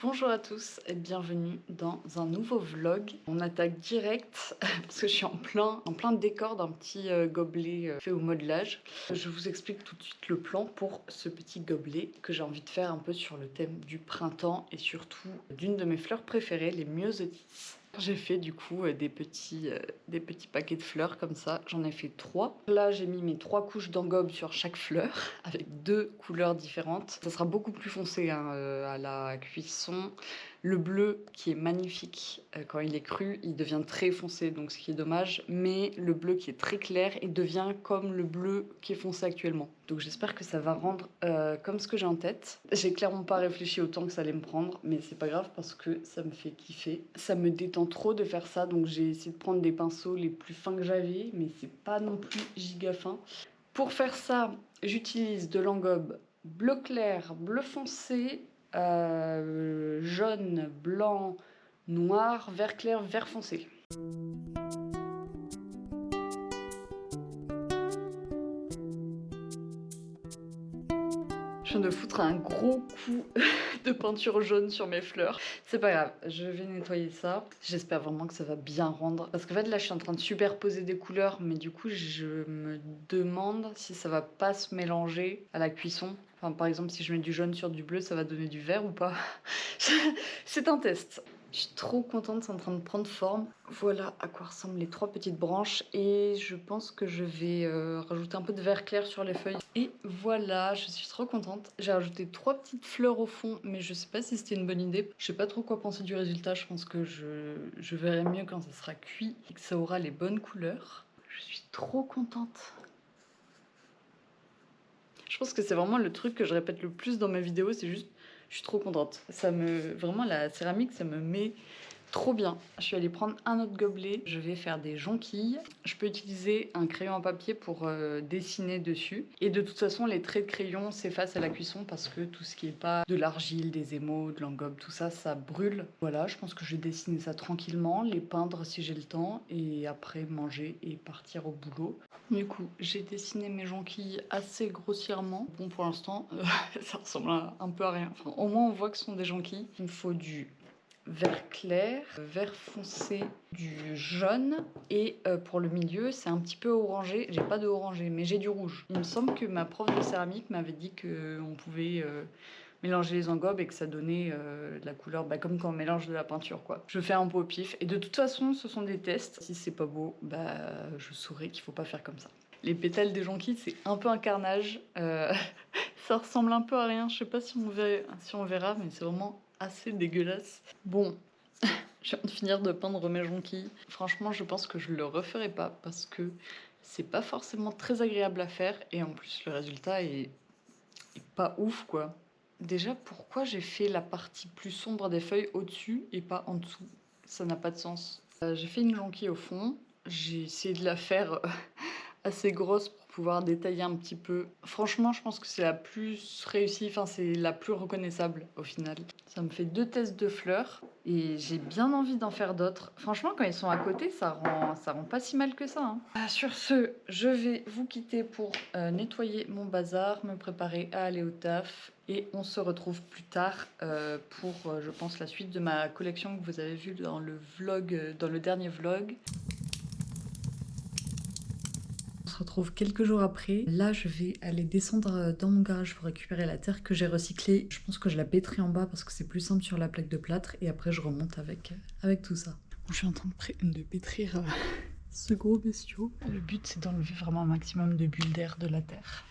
Bonjour à tous et bienvenue dans un nouveau vlog. On attaque direct parce que je suis en plein décor d'un petit gobelet fait au modelage. Je vous explique tout de suite le plan pour ce petit gobelet que j'ai envie de faire un peu sur le thème du printemps et surtout d'une de mes fleurs préférées, les myosotis. J'ai fait du coup des petits paquets de fleurs comme ça, j'en ai fait 3. Là j'ai mis mes 3 couches d'engobe sur chaque fleur avec 2 couleurs différentes. Ça sera beaucoup plus foncé hein, à la cuisson. Le bleu qui est magnifique, quand il est cru, il devient très foncé, donc ce qui est dommage. Mais le bleu qui est très clair, il devient comme le bleu qui est foncé actuellement. Donc j'espère que ça va rendre comme ce que j'ai en tête. J'ai clairement pas réfléchi au temps que ça allait me prendre, mais c'est pas grave parce que ça me fait kiffer. Ça me détend trop de faire ça, donc j'ai essayé de prendre des pinceaux les plus fins que j'avais, mais c'est pas non plus giga fin. Pour faire ça, j'utilise de l'engobe bleu clair, bleu foncé, jaune, blanc, noir, vert clair, vert foncé. Je viens de foutre un gros coup de peinture jaune sur mes fleurs. C'est pas grave, je vais nettoyer ça. J'espère vraiment que ça va bien rendre. Parce qu'en fait, là, je suis en train de superposer des couleurs, mais du coup, je me demande si ça va pas se mélanger à la cuisson. Enfin, par exemple, si je mets du jaune sur du bleu, ça va donner du vert ou pas? C'est un test. Je suis trop contente, c'est en train de prendre forme. Voilà à quoi ressemblent les 3 petites branches et je pense que je vais rajouter un peu de vert clair sur les feuilles. Et voilà, je suis trop contente. J'ai rajouté 3 petites fleurs au fond, mais je sais pas si c'était une bonne idée. Je sais pas trop quoi penser du résultat, je pense que je verrai mieux quand ça sera cuit et que ça aura les bonnes couleurs. Je suis trop contente. Je pense que c'est vraiment le truc que je répète le plus dans mes vidéos, c'est juste je suis trop contente. Vraiment la céramique, ça me met trop bien. Je suis allée prendre un autre gobelet. Je vais faire des jonquilles. Je peux utiliser un crayon à papier pour dessiner dessus. Et de toute façon, les traits de crayon s'effacent à la cuisson parce que tout ce qui est pas de l'argile, des émaux, de l'engobe, tout ça, ça brûle. Voilà, je pense que je vais dessiner ça tranquillement, les peindre si j'ai le temps et après manger et partir au boulot. Du coup, j'ai dessiné mes jonquilles assez grossièrement. Bon, pour l'instant, ça ressemble un peu à rien. Enfin, au moins, on voit que ce sont des jonquilles. Il me faut du vert clair, vert foncé, du jaune et pour le milieu c'est un petit peu orangé. J'ai pas de orangé mais j'ai du rouge. Il me semble que ma prof de céramique m'avait dit qu'on pouvait mélanger les engobes et que ça donnait de la couleur comme quand on mélange de la peinture quoi. Je fais un peu au pif et de toute façon ce sont des tests. Si c'est pas beau, je saurai qu'il faut pas faire comme ça. Les pétales des jonquilles c'est un peu un carnage. Ça ressemble un peu à rien. Je sais pas si on verra mais c'est vraiment assez dégueulasse. Bon, je viens de finir de peindre mes jonquilles. Franchement, je pense que je le referai pas parce que c'est pas forcément très agréable à faire et en plus le résultat est pas ouf quoi. Déjà, pourquoi j'ai fait la partie plus sombre des feuilles au-dessus et pas en dessous? Ça n'a pas de sens. J'ai fait une jonquille au fond. J'ai essayé de la faire assez grosse pour pouvoir détailler un petit peu. Franchement, je pense que c'est la plus réussie, enfin c'est la plus reconnaissable au final. Ça me fait 2 tests de fleurs et j'ai bien envie d'en faire d'autres. Franchement, quand ils sont à côté, ça rend pas si mal que ça. Hein. Sur ce, je vais vous quitter pour nettoyer mon bazar, me préparer à aller au taf et on se retrouve plus tard pour, je pense, la suite de ma collection que vous avez vue dans le vlog, dans le dernier vlog. On se retrouve quelques jours après. Là, je vais aller descendre dans mon garage pour récupérer la terre que j'ai recyclée. Je pense que je la pétris en bas parce que c'est plus simple sur la plaque de plâtre. Et après, je remonte avec tout ça. Bon, je suis en train de pétrir ce gros bestiau. Le but, c'est d'enlever vraiment un maximum de bulles d'air de la terre.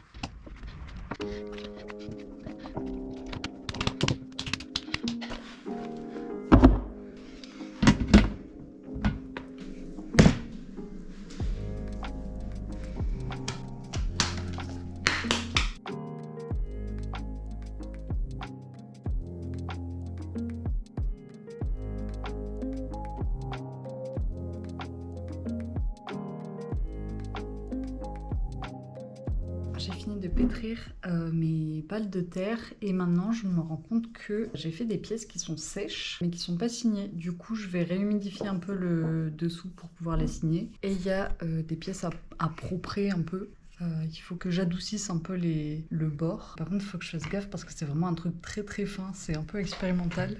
J'ai fini de pétrir mes balles de terre et maintenant je me rends compte que j'ai fait des pièces qui sont sèches mais qui sont pas signées. Du coup je vais réhumidifier un peu le dessous pour pouvoir les signer. Et il y a des pièces à proprer un peu. Il faut que j'adoucisse un peu le bord. Par contre, il faut que je fasse gaffe parce que c'est vraiment un truc très très fin. C'est un peu expérimental.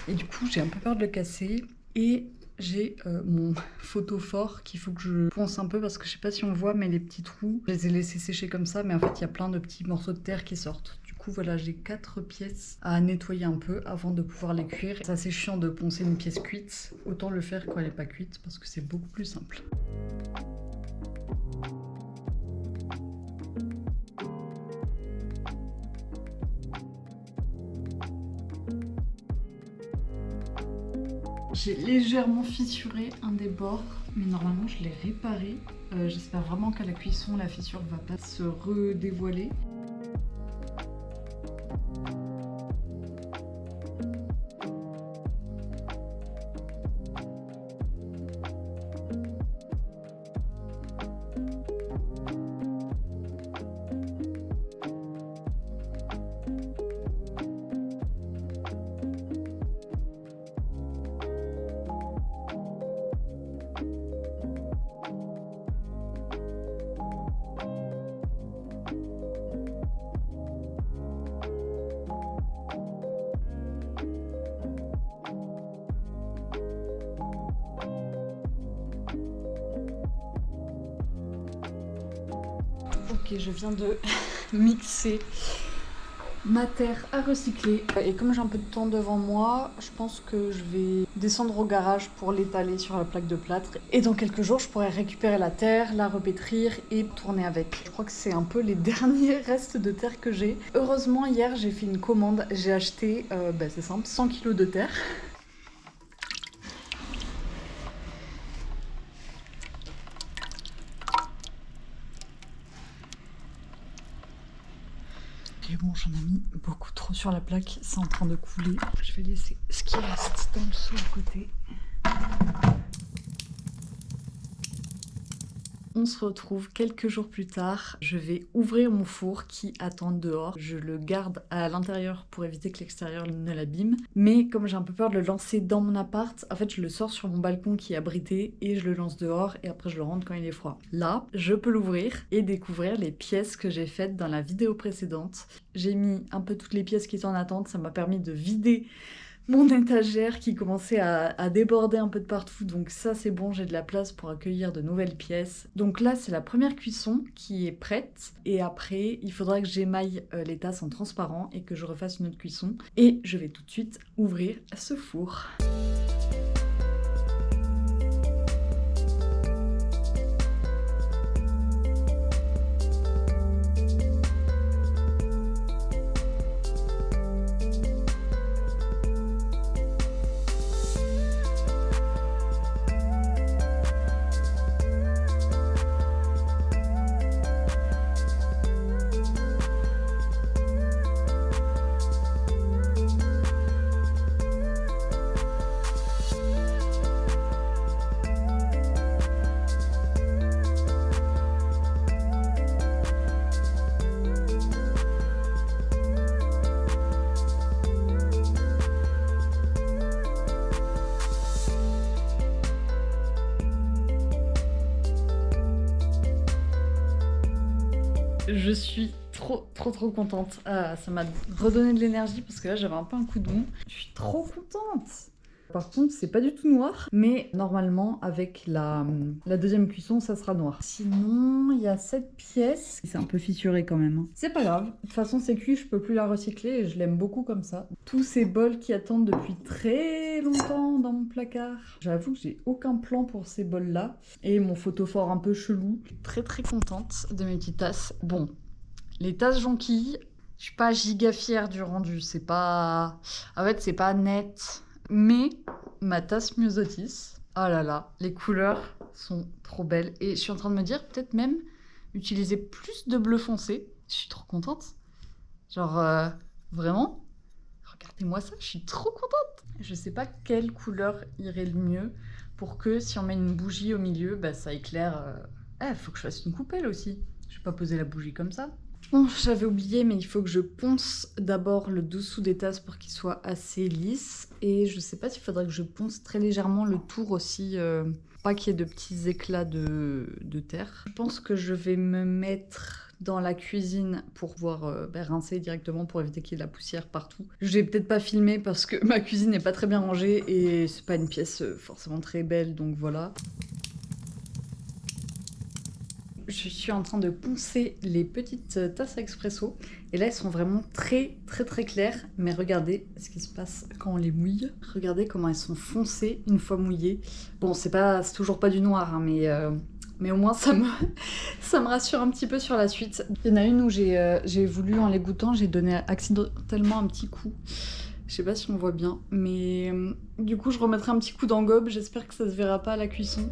Et du coup, j'ai un peu peur de le casser. Et j'ai mon photophore qu'il faut que je ponce un peu parce que je sais pas si on voit, mais les petits trous, je les ai laissés sécher comme ça. Mais en fait, il y a plein de petits morceaux de terre qui sortent. Du coup, voilà, j'ai 4 pièces à nettoyer un peu avant de pouvoir les cuire. C'est assez chiant de poncer une pièce cuite. Autant le faire quand elle n'est pas cuite parce que c'est beaucoup plus simple. J'ai légèrement fissuré un des bords, mais normalement je l'ai réparé. J'espère vraiment qu'à la cuisson, la fissure va pas se redévoiler. Ok, je viens de mixer ma terre à recycler. Et comme j'ai un peu de temps devant moi, je pense que je vais descendre au garage pour l'étaler sur la plaque de plâtre. Et dans quelques jours, je pourrai récupérer la terre, la repétrir et tourner avec. Je crois que c'est un peu les derniers restes de terre que j'ai. Heureusement, hier, j'ai fait une commande. J'ai acheté, c'est simple, 100 kg de terre. Et bon, j'en ai mis beaucoup trop sur la plaque, c'est en train de couler. Je vais laisser ce qui reste dans le seau à côté. On se retrouve quelques jours plus tard. Je vais ouvrir mon four qui attend dehors. Je le garde à l'intérieur pour éviter que l'extérieur ne l'abîme. Mais comme j'ai un peu peur de le lancer dans mon appart, en fait je le sors sur mon balcon qui est abrité et je le lance dehors et après je le rentre quand il est froid. Là, je peux l'ouvrir et découvrir les pièces que j'ai faites dans la vidéo précédente. J'ai mis un peu toutes les pièces qui étaient en attente, ça m'a permis de vider mon étagère qui commençait à déborder un peu de partout, donc ça c'est bon, j'ai de la place pour accueillir de nouvelles pièces. Donc là c'est la première cuisson qui est prête, et après il faudra que j'émaille les tasses en transparent et que je refasse une autre cuisson. Et je vais tout de suite ouvrir ce four. Je suis trop contente. Ça m'a redonné de l'énergie parce que là j'avais un peu un coup de mou. Je suis trop contente. Par contre, c'est pas du tout noir, mais normalement avec la deuxième cuisson, ça sera noir. Sinon, il y a cette pièce. C'est un peu fissuré quand même. C'est pas grave. De toute façon, c'est cuit, je peux plus la recycler et je l'aime beaucoup comme ça. Tous ces bols qui attendent depuis très longtemps dans mon placard. J'avoue que j'ai aucun plan pour ces bols-là. Et mon photophore un peu chelou. Très contente de mes petites tasses. Bon, les tasses jonquilles, je suis pas giga fière du rendu. C'est pas... En fait, c'est pas net. Mais ma tasse Myosotis, oh là là, les couleurs sont trop belles. Et je suis en train de me dire, peut-être même utiliser plus de bleu foncé. Je suis trop contente. Genre, vraiment, regardez-moi ça, je suis trop contente. Je sais pas quelle couleur irait le mieux pour que si on met une bougie au milieu, ça éclaire. Faut que je fasse une coupelle aussi. Je vais pas poser la bougie comme ça. Bon, j'avais oublié, mais il faut que je ponce d'abord le dessous des tasses pour qu'il soit assez lisse. Et je sais pas s'il faudrait que je ponce très légèrement le tour aussi, pas qu'il y ait de petits éclats de terre. Je pense que je vais me mettre dans la cuisine pour pouvoir rincer directement pour éviter qu'il y ait de la poussière partout. Je vais peut-être pas filmer parce que ma cuisine n'est pas très bien rangée et c'est pas une pièce forcément très belle, donc voilà. Je suis en train de poncer les petites tasses à expresso et là elles sont vraiment très claires, mais regardez ce qui se passe quand on les mouille. Regardez comment elles sont foncées une fois mouillées. Bon, c'est toujours pas du noir, hein, mais au moins ça me rassure un petit peu sur la suite. Il y en a une où j'ai voulu, en les goûtant, j'ai donné accidentellement un petit coup. Je sais pas si on voit bien, mais du coup je remettrai un petit coup d'engobe, j'espère que ça se verra pas à la cuisson.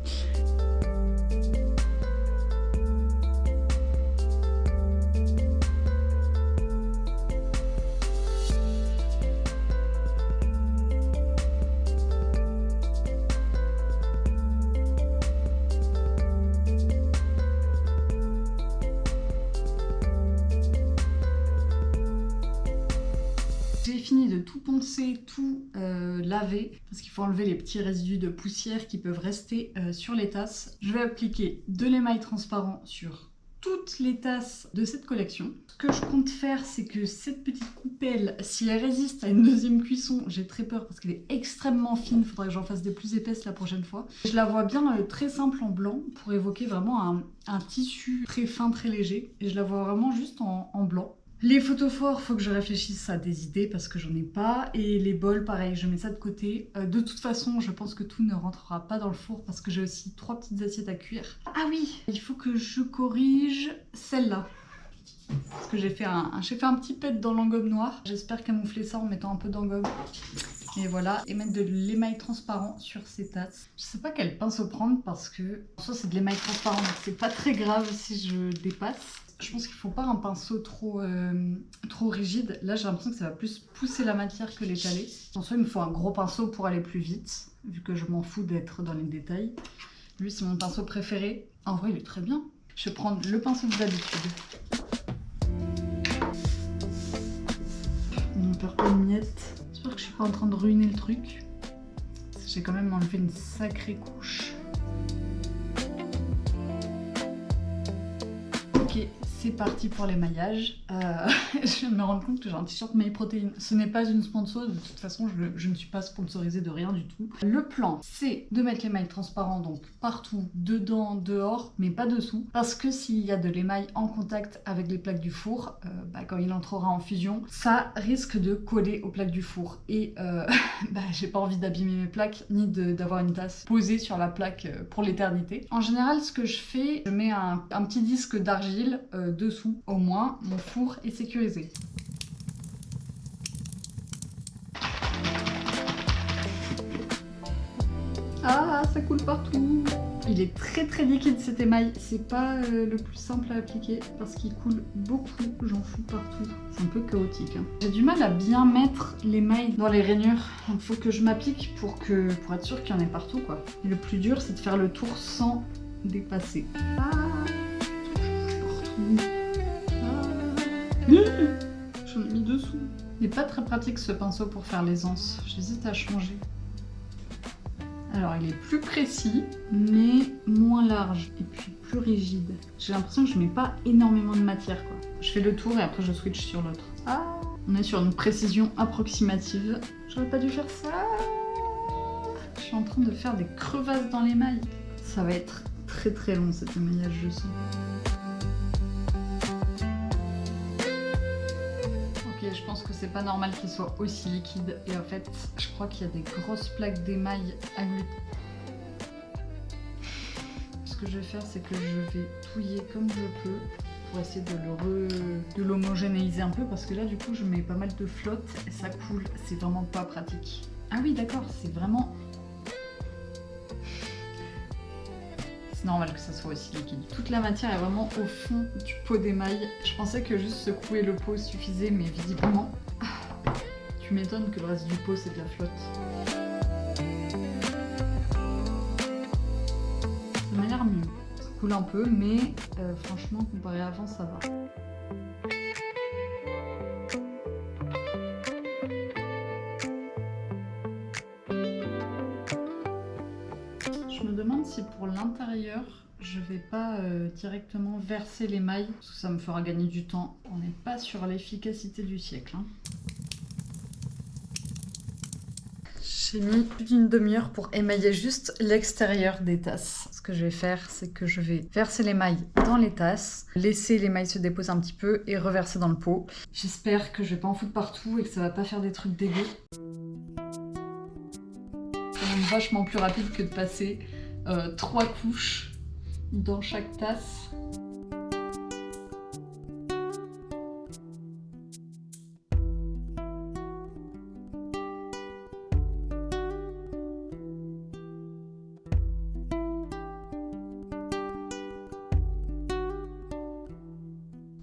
J'ai fini de tout poncer, tout laver, parce qu'il faut enlever les petits résidus de poussière qui peuvent rester sur les tasses. Je vais appliquer de l'émail transparent sur toutes les tasses de cette collection. Ce que je compte faire, c'est que cette petite coupelle, si elle résiste à une deuxième cuisson, j'ai très peur parce qu'elle est extrêmement fine, il faudrait que j'en fasse des plus épaisses la prochaine fois. Je la vois bien très simple en blanc pour évoquer vraiment un tissu très fin, très léger. Et je la vois vraiment juste en blanc. Les photophores, faut que je réfléchisse à des idées parce que j'en ai pas. Et les bols, pareil, je mets ça de côté. De toute façon, je pense que tout ne rentrera pas dans le four parce que j'ai aussi 3 petites assiettes à cuire. Ah oui, il faut que je corrige celle-là. Parce que j'ai fait un petit pet dans l'engobe noir. J'espère camoufler ça en mettant un peu d'engobe. Et voilà, et mettre de l'émail transparent sur ces tasses. Je sais pas quel pinceau prendre parce que soit c'est de l'émail transparent, donc c'est pas très grave si je dépasse. Je pense qu'il faut pas un pinceau trop rigide. Là, j'ai l'impression que ça va plus pousser la matière que l'étaler. En soi, il me faut un gros pinceau pour aller plus vite, vu que je m'en fous d'être dans les détails. Lui, c'est mon pinceau préféré. En vrai, il est très bien. Je vais prendre le pinceau d'habitude. On perd pas de miettes. J'espère que je suis pas en train de ruiner le truc. J'ai quand même enlevé une sacrée couche. Ok, c'est parti pour l'émaillage. Je viens de me rendre compte que j'ai un t-shirt Mail Protein. Ce n'est pas une sponsor, de toute façon je ne suis pas sponsorisée de rien du tout. Le plan, c'est de mettre l'émail transparent donc partout, dedans, dehors, mais pas dessous. Parce que s'il y a de l'émail en contact avec les plaques du four, quand il entrera en fusion, ça risque de coller aux plaques du four. Et j'ai pas envie d'abîmer mes plaques, ni d'avoir une tasse posée sur la plaque pour l'éternité. En général, ce que je fais, je mets un petit disque d'argile dessous, au moins mon four est sécurisé. Ah, ça coule partout. Il est très liquide cet émail, c'est pas le plus simple à appliquer parce qu'il coule beaucoup, j'en fous partout. C'est un peu chaotique. Hein. J'ai du mal à bien mettre l'émail dans les rainures, donc faut que je m'applique pour être sûr qu'il y en ait partout quoi. Et le plus dur c'est de faire le tour sans dépasser. Ah, partout. J'en ai mis dessous. Il n'est pas très pratique ce pinceau pour faire les anses. J'hésite à changer. Alors il est plus précis, mais moins large et puis plus rigide. J'ai l'impression que je mets pas énormément de matière quoi. Je fais le tour et après je switch sur l'autre. Ah, on est sur une précision approximative. J'aurais pas dû faire ça. Je suis en train de faire des crevasses dans l'émail. Ça va être très long cet émaillage, je sens. Je pense que c'est pas normal qu'il soit aussi liquide et en fait je crois qu'il y a des grosses plaques d'émail agglutinées. Ce que je vais faire c'est que je vais touiller comme je peux pour essayer de l'homogénéiser un peu parce que là du coup je mets pas mal de flotte et ça coule, c'est vraiment pas pratique. Ah oui d'accord, c'est vraiment... C'est normal que ça soit aussi liquide. Toute la matière est vraiment au fond du pot d'émail. Je pensais que juste secouer le pot suffisait, mais visiblement, tu m'étonnes que le reste du pot c'est de la flotte. Ça m'a l'air mieux. Ça coule un peu, mais franchement, comparé à avant, ça va. Je me demande si pour l'intérieur, je vais pas directement verser l'émail, parce que ça me fera gagner du temps. On n'est pas sur l'efficacité du siècle. Hein. J'ai mis plus d'une demi-heure pour émailler juste l'extérieur des tasses. Ce que je vais faire, c'est que je vais verser l'émail dans les tasses, laisser l'émail se déposer un petit peu et reverser dans le pot. J'espère que je vais pas en foutre partout et que ça va pas faire des trucs dégueux. C'est quand même vachement plus rapide que de passer 3 couches dans chaque tasse.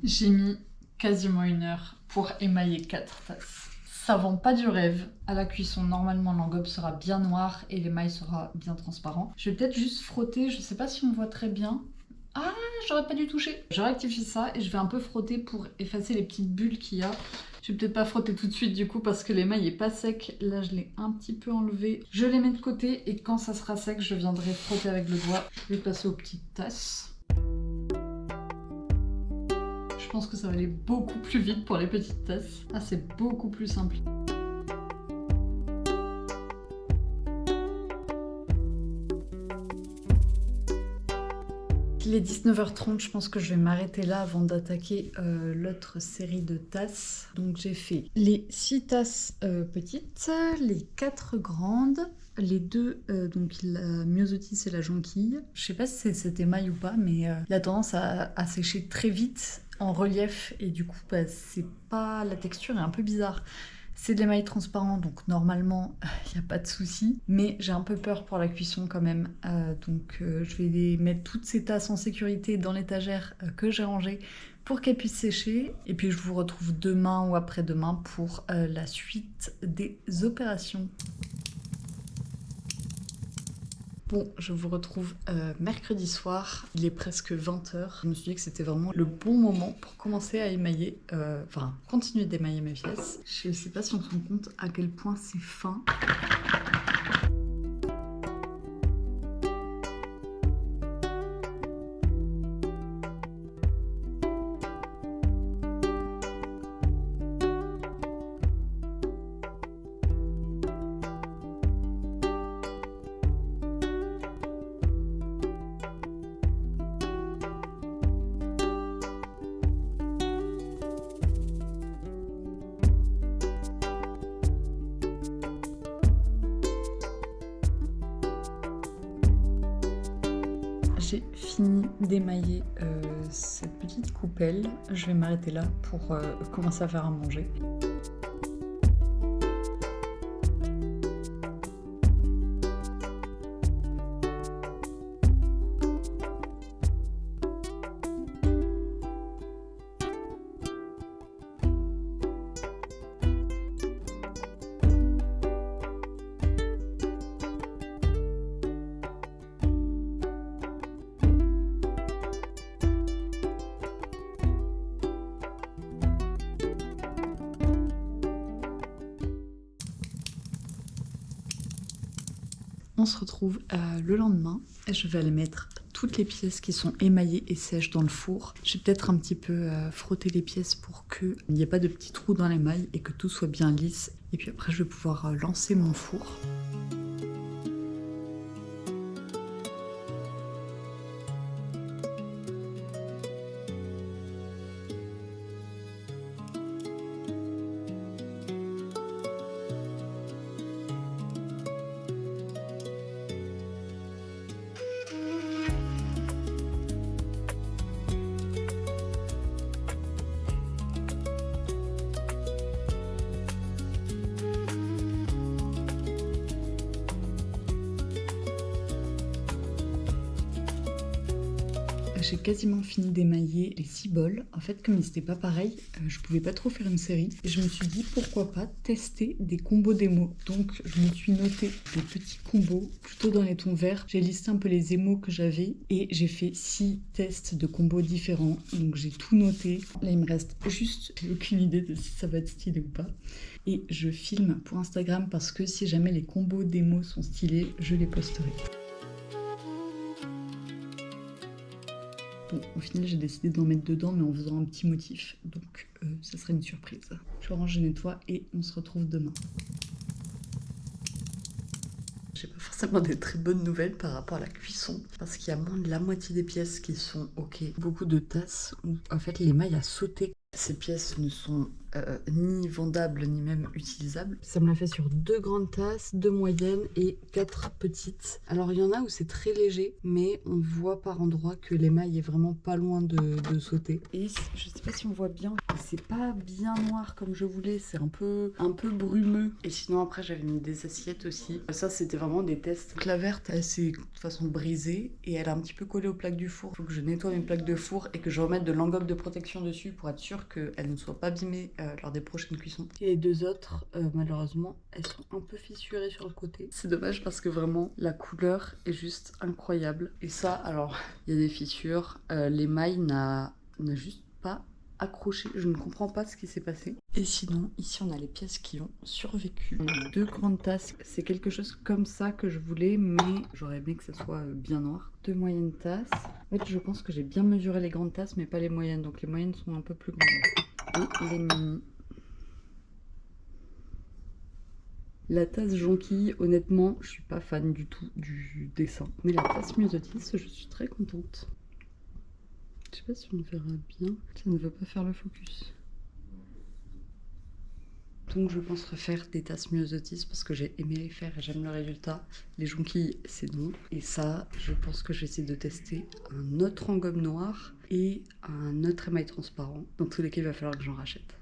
J'ai mis quasiment 1 heure pour émailler 4 tasses. Ça vend pas du rêve. À la cuisson, normalement, l'engobe sera bien noir et l'émail sera bien transparent. Je vais peut-être juste frotter, je sais pas si on voit très bien. Ah, j'aurais pas dû toucher. Je rectifie ça et je vais un peu frotter pour effacer les petites bulles qu'il y a. Je vais peut-être pas frotter tout de suite du coup parce que l'émail est pas sec. Là, je l'ai un petit peu enlevé. Je les mets de côté et quand ça sera sec, je viendrai frotter avec le doigt. Je vais passer aux petites tasses. Je pense que ça va aller beaucoup plus vite pour les petites tasses. Ah, c'est beaucoup plus simple. Il est 19h30, je pense que je vais m'arrêter là avant d'attaquer l'autre série de tasses. Donc j'ai fait les 6 tasses petites, les 4 grandes, les 2, donc la myosotis et la jonquille. Je sais pas si c'est cet émail ou pas, mais il a tendance à sécher très vite en relief et du coup bah, c'est pas, la texture est un peu bizarre. C'est de l'émail transparent, donc normalement, il n'y a pas de souci. Mais j'ai un peu peur pour la cuisson quand même. Donc je vais les mettre toutes ces tasses en sécurité dans l'étagère que j'ai rangée pour qu'elles puissent sécher. Et puis je vous retrouve demain ou après-demain pour la suite des opérations. Bon, je vous retrouve mercredi soir, il est presque 20h. Je me suis dit que c'était vraiment le bon moment pour commencer à émailler, continuer d'émailler mes pièces. Je sais pas si on se rend compte à quel point c'est fin. J'ai fini d'émailler cette petite coupelle. Je vais m'arrêter là pour commencer à faire à manger. On se retrouve le lendemain et je vais aller mettre toutes les pièces qui sont émaillées et sèches dans le four. Je vais peut-être un petit peu frotter les pièces pour qu'il n'y ait pas de petits trous dans l'émail et que tout soit bien lisse. Et puis après je vais pouvoir lancer mon four. J'ai quasiment fini d'émailler les 6 bols. En fait, comme ils n'étaient pas pareils, je pouvais pas trop faire une série. Et je me suis dit, pourquoi pas tester des combos démo. Donc, je me suis noté des petits combos, plutôt dans les tons verts. J'ai listé un peu les émaux que j'avais et j'ai fait 6 tests de combos différents. Donc, j'ai tout noté. Là, il me reste juste, j'ai aucune idée de si ça va être stylé ou pas. Et je filme pour Instagram parce que si jamais les combos démo sont stylés, je les posterai. Bon, au final, j'ai décidé d'en mettre dedans, mais en faisant un petit motif. Donc, ça serait une surprise. Je range, je nettoie et on se retrouve demain. J'ai pas forcément des très bonnes nouvelles par rapport à la cuisson, parce qu'il y a moins de la moitié des pièces qui sont ok. Beaucoup de tasses où, en fait, l'émail a sauté. Ces pièces ne sont ni vendables ni même utilisables. Ça me l'a fait sur 2 grandes tasses, 2 moyennes et 4 petites. Alors il y en a où c'est très léger, mais on voit par endroits que l'émail est vraiment pas loin de sauter. Et je sais pas si on voit bien, c'est pas bien noir comme je voulais, c'est un peu brumeux. Et sinon après j'avais mis des assiettes aussi. Ça c'était vraiment des tests. Donc la verte elle s'est de toute façon brisée et elle a un petit peu collé aux plaques du four. Il faut que je nettoie mes plaques de four et que je remette de l'engobe de protection dessus pour être sûr qu'elles ne soient pas abîmées lors des prochaines cuissons. Et les 2 autres, malheureusement, elles sont un peu fissurées sur le côté. C'est dommage parce que vraiment, la couleur est juste incroyable. Et ça, alors, il y a des fissures. L'émail n'a juste pas accroché. Je ne comprends pas ce qui s'est passé. Et sinon, ici, on a les pièces qui ont survécu. On a 2 grandes tasses. C'est quelque chose comme ça que je voulais, mais j'aurais aimé que ça soit bien noir. 2 moyennes tasses. En fait, je pense que j'ai bien mesuré les grandes tasses, mais pas les moyennes. Donc les moyennes sont un peu plus grandes. Et les mini. La tasse jonquille, honnêtement, je suis pas fan du tout du dessin. Mais la tasse myosotis, je suis très contente. Je sais pas si on verra bien. Ça ne veut pas faire le focus. Donc je pense refaire des tasses myosotis parce que j'ai aimé les faire et j'aime le résultat. Les jonquilles, c'est non. Et ça, je pense que je vais essayer de tester un autre en gomme noire et un autre émail transparent. Dans tous les cas, il va falloir que j'en rachète.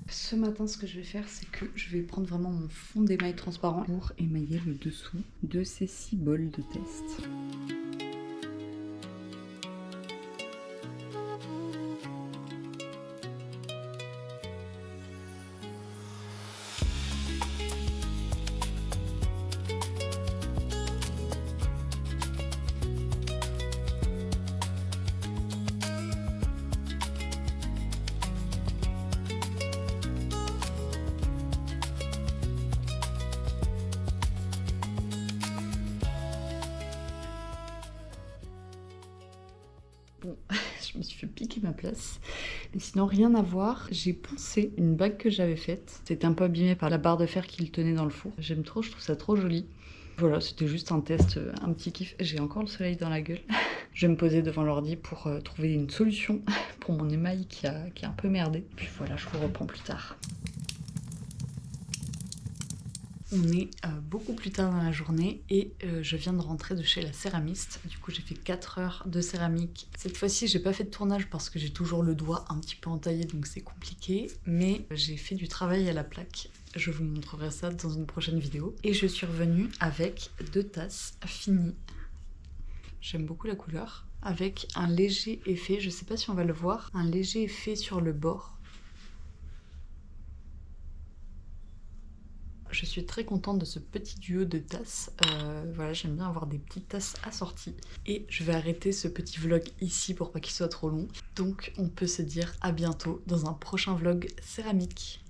Ce matin, ce que je vais faire, c'est que je vais prendre vraiment mon fond d'émail transparent pour émailler le dessous de ces 6 bols de test. Bon, je me suis fait piquer ma place. Mais sinon, rien à voir. J'ai poncé une bague que j'avais faite. C'était un peu abîmé par la barre de fer qui le tenait dans le four. J'aime trop, je trouve ça trop joli. Voilà, c'était juste un test, un petit kiff. J'ai encore le soleil dans la gueule. Je vais me poser devant l'ordi pour trouver une solution pour mon émail qui a un peu merdé. Puis voilà, je vous reprends plus tard. On est beaucoup plus tard dans la journée et je viens de rentrer de chez la céramiste. Du coup, j'ai fait 4 heures de céramique. Cette fois-ci, j'ai pas fait de tournage parce que j'ai toujours le doigt un petit peu entaillé, donc c'est compliqué. Mais j'ai fait du travail à la plaque. Je vous montrerai ça dans une prochaine vidéo. Et je suis revenue avec 2 tasses finies. J'aime beaucoup la couleur. Avec un léger effet, je sais pas si on va le voir, un léger effet sur le bord. Je suis très contente de ce petit duo de tasses. Voilà, j'aime bien avoir des petites tasses assorties. Et je vais arrêter ce petit vlog ici pour pas qu'il soit trop long. Donc on peut se dire à bientôt dans un prochain vlog céramique.